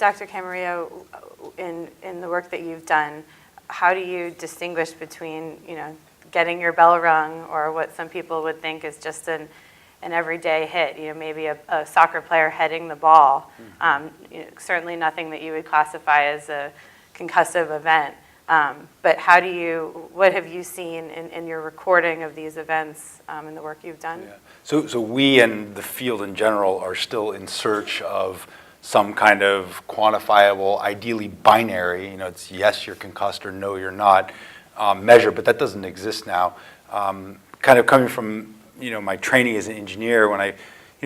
Dr. Camarillo, in the work that you've done, how do you distinguish between, getting your bell rung, or what some people would think is just an everyday hit, maybe a soccer player heading the ball, certainly nothing that you would classify as a concussive event. But what have you seen in your recording of these events in the work you've done? Yeah. So we and the field in general are still in search of some kind of quantifiable, ideally binary, it's yes, you're concussed, or no, you're not, measure, but that doesn't exist now. Kind of coming from, my training as an engineer, when I,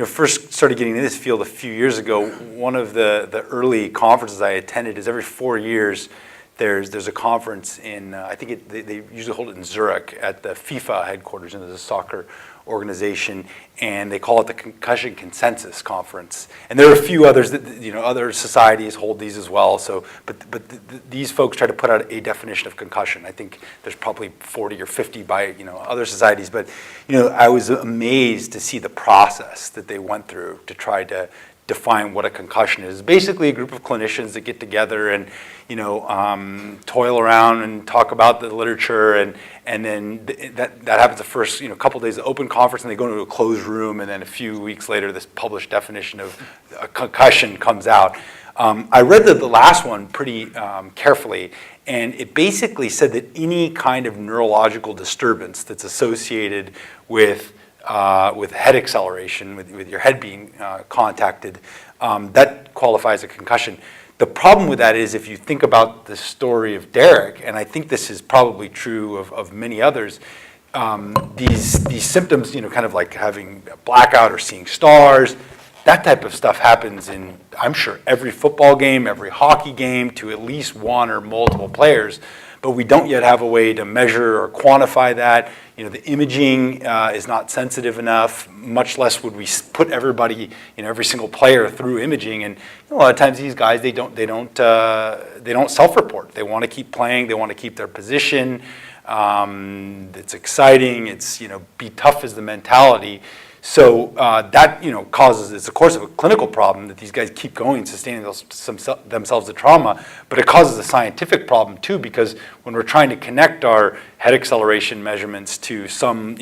first started getting into this field a few years ago, one of the early conferences I attended is every 4 years, there's a conference in, I think they usually hold it in Zurich at the FIFA headquarters, and there's a soccer organization, and they call it the Concussion Consensus Conference. And there are a few others that, other societies hold these as well. So, but these folks try to put out a definition of concussion. I think there's probably 40 or 50 by, other societies. But, I was amazed to see the process that they went through to try to define what a concussion is. Basically a group of clinicians that get together and, toil around and talk about the literature, and then that happens the first, couple days of open conference, and they go into a closed room, and then a few weeks later this published definition of a concussion comes out. I read the last one pretty carefully, and it basically said that any kind of neurological disturbance that's associated with head acceleration, with your head being contacted, that qualifies a concussion. The problem with that is, if you think about the story of Derek, and I think this is probably true of many others, these symptoms, kind of like having a blackout or seeing stars, that type of stuff happens in, I'm sure, every football game, every hockey game, to at least one or multiple players. But we don't yet have a way to measure or quantify that. The imaging is not sensitive enough, much less would we put everybody, every single player through imaging. And a lot of times these guys, they don't self-report. They want to keep playing. They want to keep their position. It's exciting. It's, be tough is the mentality. So that, causes, it's of course a clinical problem that these guys keep going, sustaining themselves the trauma, but it causes a scientific problem too, because when we're trying to connect our head acceleration measurements to some,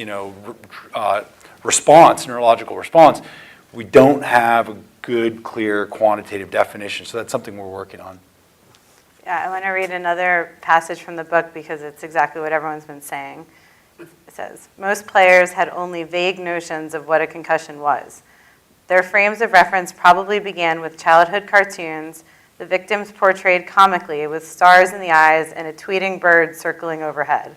response, neurological response, we don't have a good, clear, quantitative definition. So that's something we're working on. Yeah, I want to read another passage from the book because it's exactly what everyone's been saying. It says, most players had only vague notions of what a concussion was. Their frames of reference probably began with childhood cartoons, the victims portrayed comically with stars in the eyes and a tweeting bird circling overhead.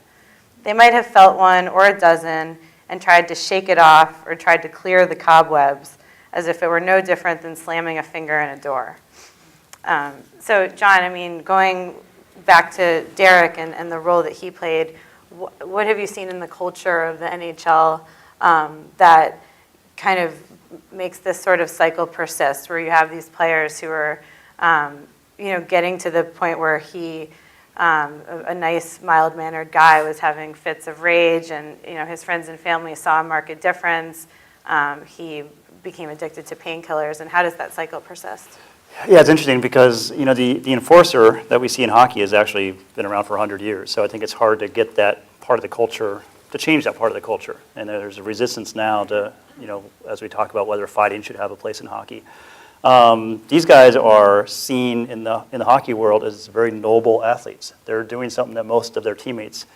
They might have felt one or a dozen and tried to shake it off or tried to clear the cobwebs as if it were no different than slamming a finger in a door. So John, going back to Derek and the role that he played, what have you seen in the culture of the NHL that kind of makes this sort of cycle persist, where you have these players who are, getting to the point where he, a nice, mild-mannered guy, was having fits of rage, and his friends and family saw a marked difference. He became addicted to painkillers, and how does that cycle persist? Yeah, it's interesting because the enforcer that we see in hockey has actually been around for 100 years. So I think it's hard to get that part of the culture, to change that part of the culture. And there's a resistance now to, as we talk about whether fighting should have a place in hockey. These guys are seen in the hockey world as very noble athletes. They're doing something that most of their teammates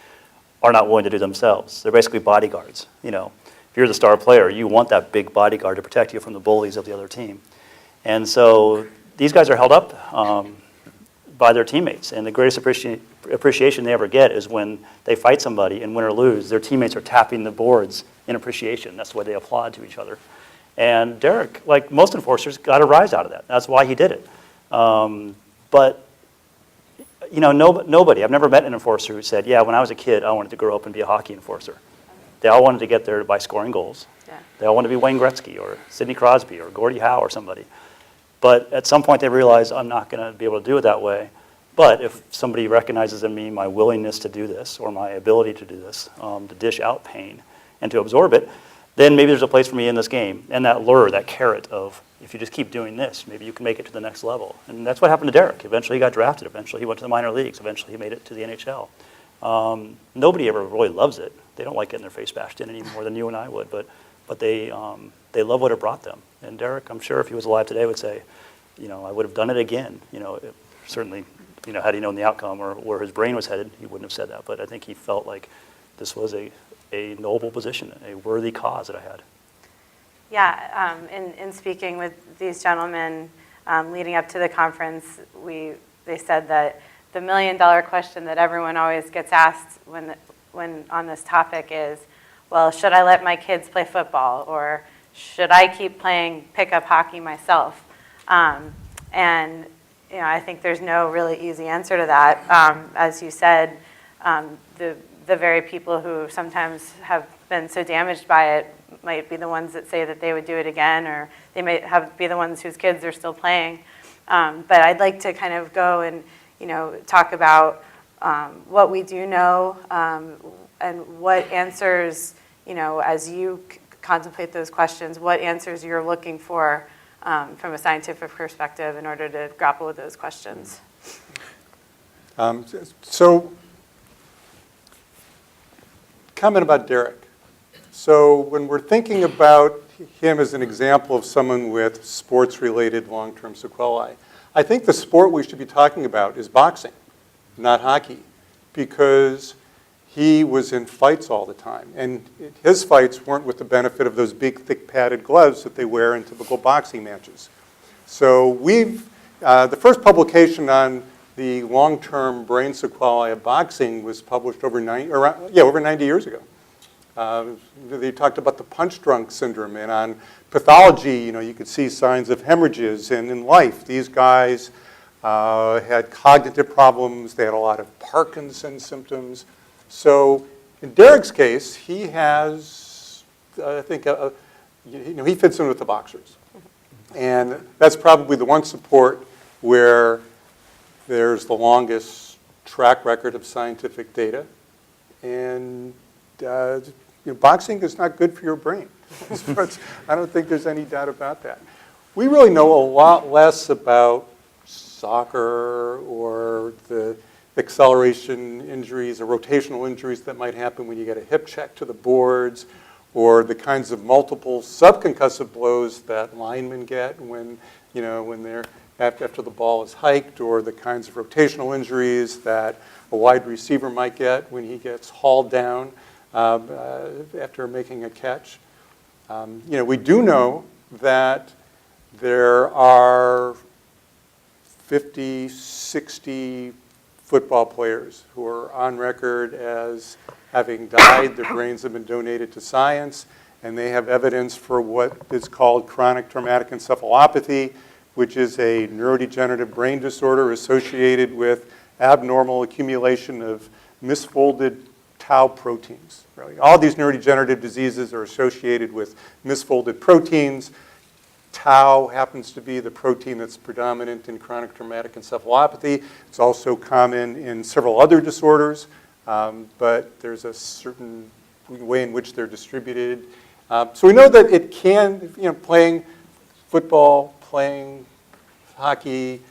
are not willing to do themselves. They're basically bodyguards. If you're the star player, you want that big bodyguard to protect you from the bullies of the other team. And so these guys are held up by their teammates, and the greatest appreciation they ever get is when they fight somebody, and win or lose, their teammates are tapping the boards in appreciation. That's why they applaud to each other. And Derek, like most enforcers, got a rise out of that. That's why he did it. But nobody, I've never met an enforcer who said, yeah, when I was a kid, I wanted to grow up and be a hockey enforcer. They all wanted to get there by scoring goals. Yeah. They all wanted to be Wayne Gretzky or Sidney Crosby or Gordie Howe or somebody. But at some point they realized, I'm not going to be able to do it that way. But if somebody recognizes in me my willingness to do this or my ability to do this, to dish out pain and to absorb it, then maybe there's a place for me in this game. And that lure, that carrot of, if you just keep doing this, maybe you can make it to the next level. And that's what happened to Derek. Eventually he got drafted. Eventually he went to the minor leagues. Eventually he made it to the NHL. Nobody ever really loves it. They don't like getting their face bashed in any more than you and I would, but they love what it brought them. And Derek, I'm sure if he was alive today, would say, I would have done it again. Certainly, had he known the outcome or where his brain was headed, he wouldn't have said that. But I think he felt like this was a noble position, a worthy cause that I had. Yeah, in speaking with these gentlemen leading up to the conference, they said that the $1 million question that everyone always gets asked when on this topic is, well, should I let my kids play football, or should I keep playing pickup hockey myself? And I think there's no really easy answer to that. As you said, the very people who sometimes have been so damaged by it might be the ones that say that they would do it again, or they might be the ones whose kids are still playing. But I'd like to kind of go and talk about what we do know and what answers, as you contemplate those questions, what answers you're looking for from a scientific perspective in order to grapple with those questions. So, comment about Derek. So when we're thinking about him as an example of someone with sports-related long-term sequelae, I think the sport we should be talking about is boxing, not hockey, because he was in fights all the time. And his fights weren't with the benefit of those big, thick, padded gloves that they wear in typical boxing matches. So the first publication on the long-term brain sequelae of boxing was published over 90 years ago. They talked about the punch-drunk syndrome, and on pathology, you could see signs of hemorrhages. And in life, these guys had cognitive problems. They had a lot of Parkinson's symptoms. So in Derek's case, he has, I think, he fits in with the boxers. And that's probably the one sport where there's the longest track record of scientific data. And boxing is not good for your brain. I don't think there's any doubt about that. We really know a lot less about soccer or the acceleration injuries or rotational injuries that might happen when you get a hip check to the boards, or the kinds of multiple subconcussive blows that linemen get when they're after the ball is hiked, or the kinds of rotational injuries that a wide receiver might get when he gets hauled down after making a catch. We do know that there are 50, 60 football players who are on record as having died. Their brains have been donated to science, and they have evidence for what is called chronic traumatic encephalopathy, which is a neurodegenerative brain disorder associated with abnormal accumulation of misfolded tau proteins. Really. All these neurodegenerative diseases are associated with misfolded proteins. Tau happens to be the protein that's predominant in chronic traumatic encephalopathy. It's also common in several other disorders, but there's a certain way in which they're distributed. So we know that it can, playing football, playing hockey,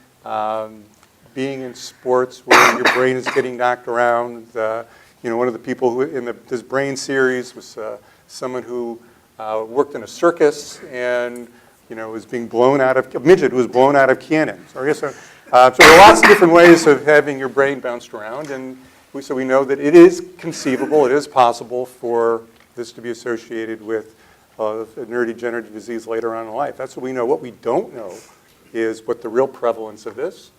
being in sports where your brain is getting knocked around. One of the people who in this brain series was someone who worked in a circus and was being blown out of, a midget who was blown out of cannons. So there are lots of different ways of having your brain bounced around, and so we know that it is conceivable, it is possible for this to be associated with a neurodegenerative disease later on in life. That's what we know. What we don't know is what the real prevalence of this.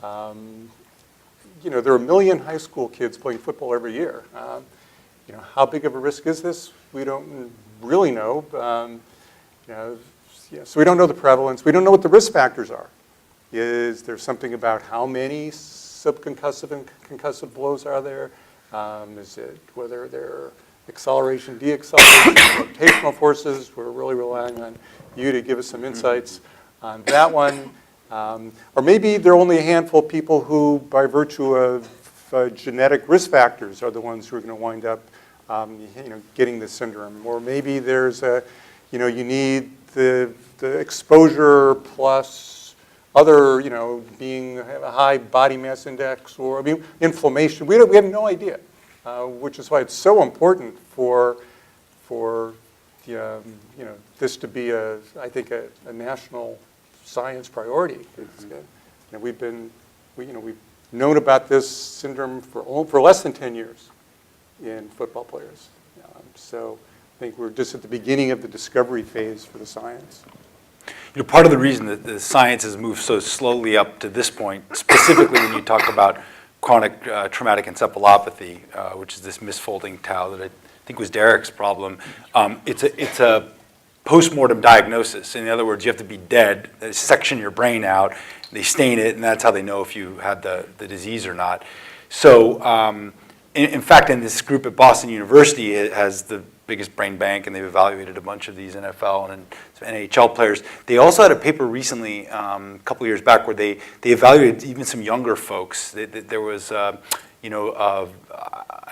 There are 1 million high school kids playing football every year. How big of a risk is this? We don't really know. So we don't know the prevalence. We don't know what the risk factors are. Is there something about how many subconcussive and concussive blows are there? Is it whether they're acceleration, deacceleration, rotational forces? We're really relying on you to give us some insights on that one. Or maybe there are only a handful of people who, by virtue of genetic risk factors, are the ones who are going to wind up getting this syndrome. Or maybe there's you need the exposure plus other, being have a high body mass index or inflammation. We have no idea, which is why it's so important for this to be I think a national science priority. We've known about this syndrome for less than 10 years in football players. So I think we're just at the beginning of the discovery phase for the science. Part of the reason that the science has moved so slowly up to this point, specifically when you talk about chronic traumatic encephalopathy, which is this misfolding tau that I think was Derek's problem, it's a post-mortem diagnosis. In other words, you have to be dead, they section your brain out, they stain it, and that's how they know if you had the disease or not. So in fact, in this group at Boston University, it has the biggest brain bank, and they've evaluated a bunch of these NFL and NHL players. They also had a paper recently, a couple of years back, where they evaluated even some younger folks. There was, I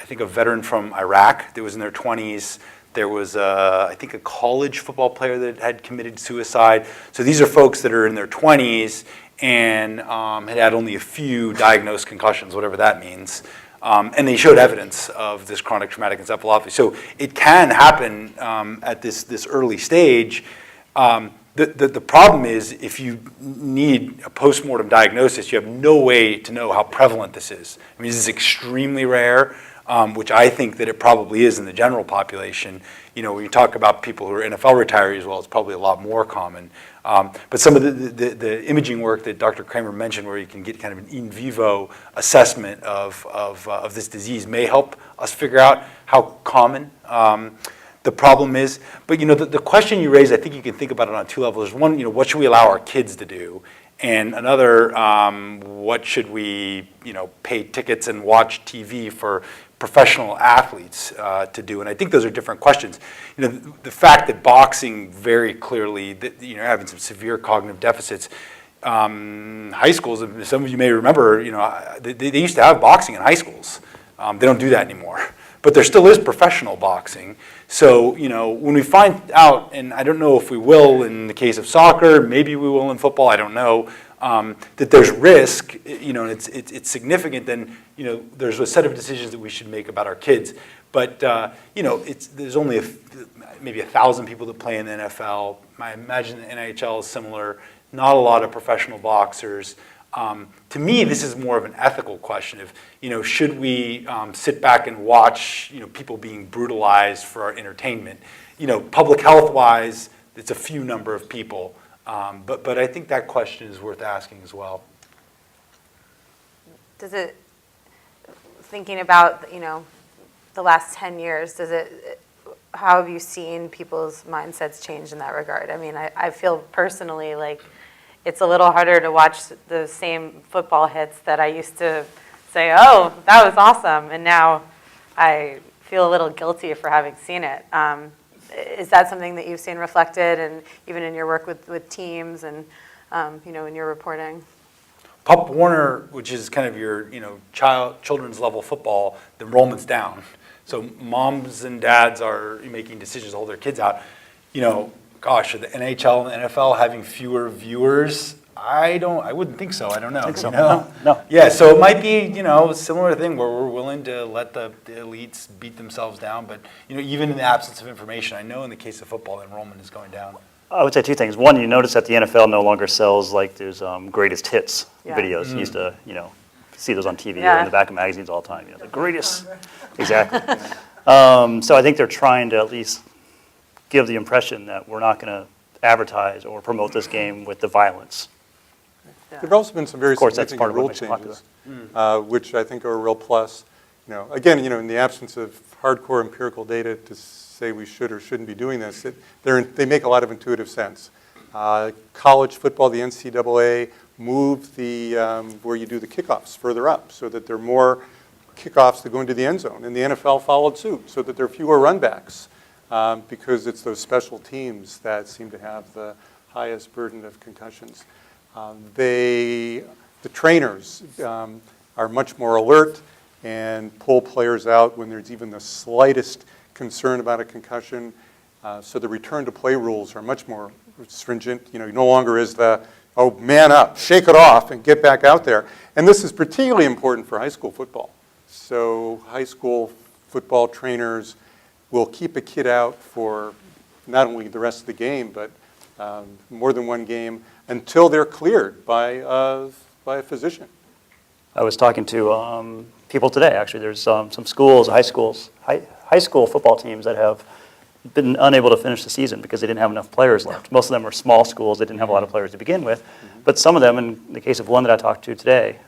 think, a veteran from Iraq that was in their 20s. There was, I think, a college football player that had committed suicide. So these are folks that are in their 20s and had had only a few diagnosed concussions, whatever that means. And they showed evidence of this chronic traumatic encephalopathy. So it can happen at this early stage. The problem is if you need a postmortem diagnosis, you have no way to know how prevalent this is. I mean, this is extremely rare, which I think that it probably is in the general population. When you talk about people who are NFL retirees, well, it's probably a lot more common. But some of the imaging work that Dr. Kramer mentioned, where you can get kind of an in vivo assessment of this disease, may help us figure out how common the problem is. But the question you raised, I think you can think about it on two levels. One, what should we allow our kids to do? And another, what should we, pay tickets and watch TV for professional athletes to do? And I think those are different questions. The fact that boxing very clearly, having some severe cognitive deficits, high schools, some of you may remember, they used to have boxing in high schools. They don't do that anymore. But there still is professional boxing. So, when we find out, and I don't know if we will in the case of soccer, maybe we will in football, I don't know, that there's risk, and it's significant, then, there's a set of decisions that we should make about our kids. But, there's only maybe 1,000 people that play in the NFL. I imagine the NHL is similar. Not a lot of professional boxers. To me, this is more of an ethical question of, should we sit back and watch, people being brutalized for our entertainment? Public health-wise, it's a few number of people. But I think that question is worth asking as well. Thinking about, the last 10 years, how have you seen people's mindsets change in that regard? I mean, I feel personally like it's a little harder to watch the same football hits that I used to say, oh, that was awesome, and now I feel a little guilty for having seen it. Is that something that you've seen reflected, and even in your work with teams and in your reporting? Pop Warner, which is kind of your children's level football, the enrollment's down. So moms and dads are making decisions to hold their kids out. Gosh, are the NHL and the NFL having fewer viewers? I wouldn't think so. I don't know. No. Yeah, so it might be, a similar thing where we're willing to let the elites beat themselves down. But, even in the absence of information, I know in the case of football, the enrollment is going down. I would say two things. One, you notice that the NFL no longer sells like those greatest hits videos. You used to, see those on TV or in the back of magazines all the time. The greatest. Exactly. So I think they're trying to at least give the impression that we're not going to advertise or promote this game with the violence. There have also been some very significant rule what changes, which I think are a real plus. Again, in the absence of hardcore empirical data to say we should or shouldn't be doing this, they make a lot of intuitive sense. College football, the NCAA moved where you do the kickoffs further up so that there are more kickoffs that go into the end zone, and the NFL followed suit so that there are fewer runbacks. Because it's those special teams that seem to have the highest burden of concussions. The trainers are much more alert and pull players out when there's even the slightest concern about a concussion. So the return to play rules are much more stringent. No longer is the, oh, man up, shake it off, and get back out there. And this is particularly important for high school football. So high school football trainers will keep a kid out for not only the rest of the game, but more than one game until they're cleared by a physician. I was talking to people today, actually. There's some schools, high school football teams that have been unable to finish the season because they didn't have enough players left. Most of them are small schools. They didn't have a lot of players to begin with. But some of them, in the case of one that I talked to today,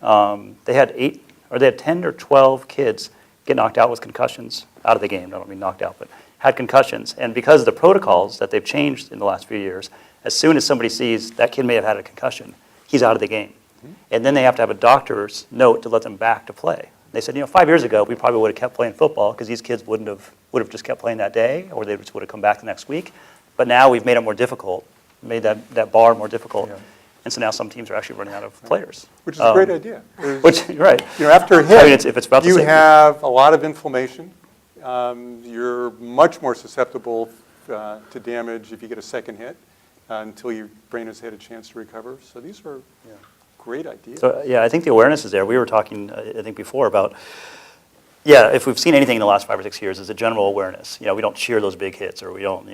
they had 10 or 12 kids get knocked out with concussions out of the game. I don't mean knocked out, but had concussions. And because of the protocols that they've changed in the last few years, as soon as somebody sees that kid may have had a concussion, he's out of the game. And then they have to have a doctor's note to let them back to play. They said, 5 years ago, we probably would have kept playing football because these kids would have just kept playing that day, or they just would have come back the next week. But now we've made it more difficult, made that bar more difficult. Yeah. And so now some teams are actually running out of players. Which is a great idea. Right. After a hit, if it's about you have a lot of inflammation. You're much more susceptible to damage if you get a second hit until your brain has had a chance to recover. So these are great ideas. So yeah, I think the awareness is there. We were talking, I think before about, if we've seen anything in the last 5 or 6 years, is a general awareness. We don't cheer those big hits, or we don't,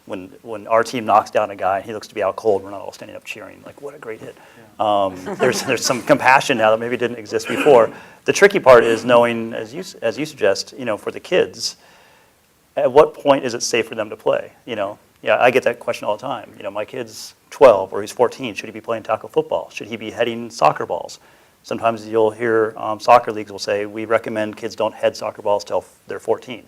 when our team knocks down a guy and he looks to be out cold, we're not all standing up cheering, like, what a great hit. Yeah. There's some compassion now that maybe didn't exist before. The tricky part is knowing, as you suggest, for the kids, at what point is it safe for them to play? I get that question all the time. My kid's 12 or he's 14. Should he be playing tackle football? Should he be heading soccer balls? Sometimes you'll hear soccer leagues will say, we recommend kids don't head soccer balls till they're 14.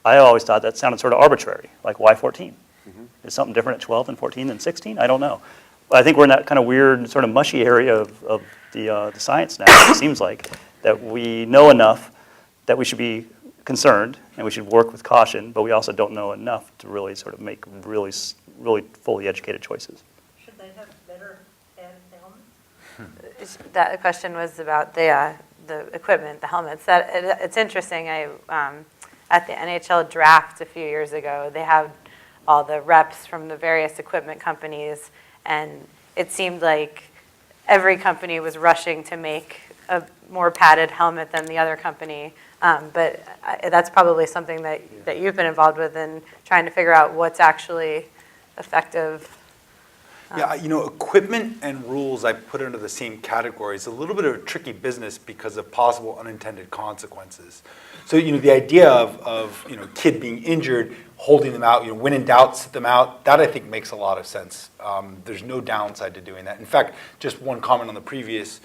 I always thought that sounded sort of arbitrary. Like, why 14? Mm-hmm. Is something different at 12 than 14 than 16? I don't know. But I think we're in that kind of weird, sort of mushy area of the science now, it seems like, that we know enough that we should be concerned and we should work with caution, but we also don't know enough to really sort of make really fully educated choices. Should they have better padded helmets? That question was about the equipment, the helmets. It's interesting. At the NHL draft a few years ago, they had all the reps from the various equipment companies, and it seemed like every company was rushing to make a more padded helmet than the other company. But that's probably something that you've been involved with in trying to figure out what's actually effective. Yeah, equipment and rules I put under the same category. It's a little bit of a tricky business because of possible unintended consequences. So, the idea of kid being injured, holding them out, when in doubt, sit them out, that I think makes a lot of sense. There's no downside to doing that. In fact, just one comment on the previous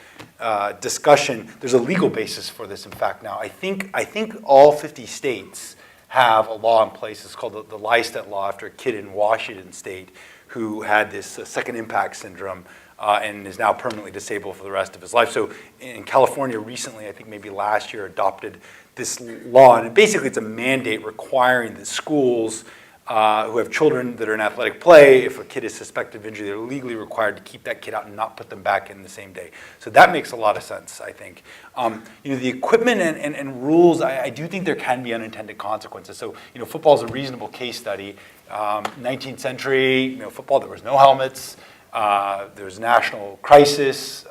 discussion, there's a legal basis for this, in fact, now. I think all 50 states have a law in place. It's called the Lystet Law, after a kid in Washington State who had this second impact syndrome and is now permanently disabled for the rest of his life. So in California recently, I think maybe last year, adopted this law, and basically it's a mandate requiring that schools who have children that are in athletic play, if a kid is suspected of injury, they're legally required to keep that kid out and not put them back in the same day. So that makes a lot of sense, I think. The equipment and rules, I do think there can be unintended consequences. So, football is a reasonable case study. 19th century, football, there was no helmets. There was a national crisis.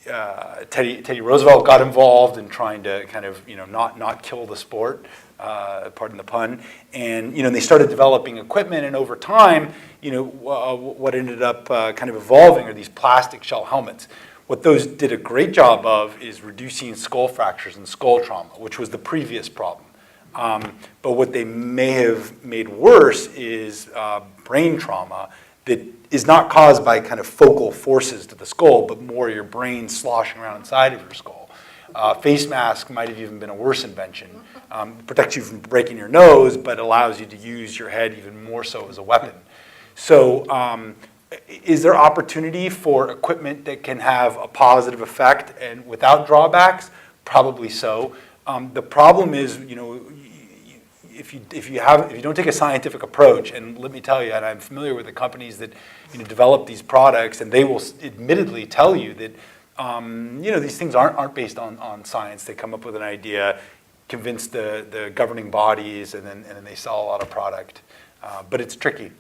Teddy Roosevelt got involved in trying to kind of, not kill the sport, pardon the pun. And, they started developing equipment, and over time, what ended up kind of evolving are these plastic shell helmets. What those did a great job of is reducing skull fractures and skull trauma, which was the previous problem. But what they may have made worse is brain trauma that is not caused by kind of focal forces to the skull, but more your brain sloshing around inside of your skull. Face mask might have even been a worse invention. Protects you from breaking your nose, but allows you to use your head even more so as a weapon. So is there opportunity for equipment that can have a positive effect and without drawbacks? Probably so. The problem is, if you don't take a scientific approach, and let me tell you, and I'm familiar with the companies that develop these products, and they will admittedly tell you that these things aren't based on science. They come up with an idea, convince the governing bodies, and then they sell a lot of product. But it's tricky.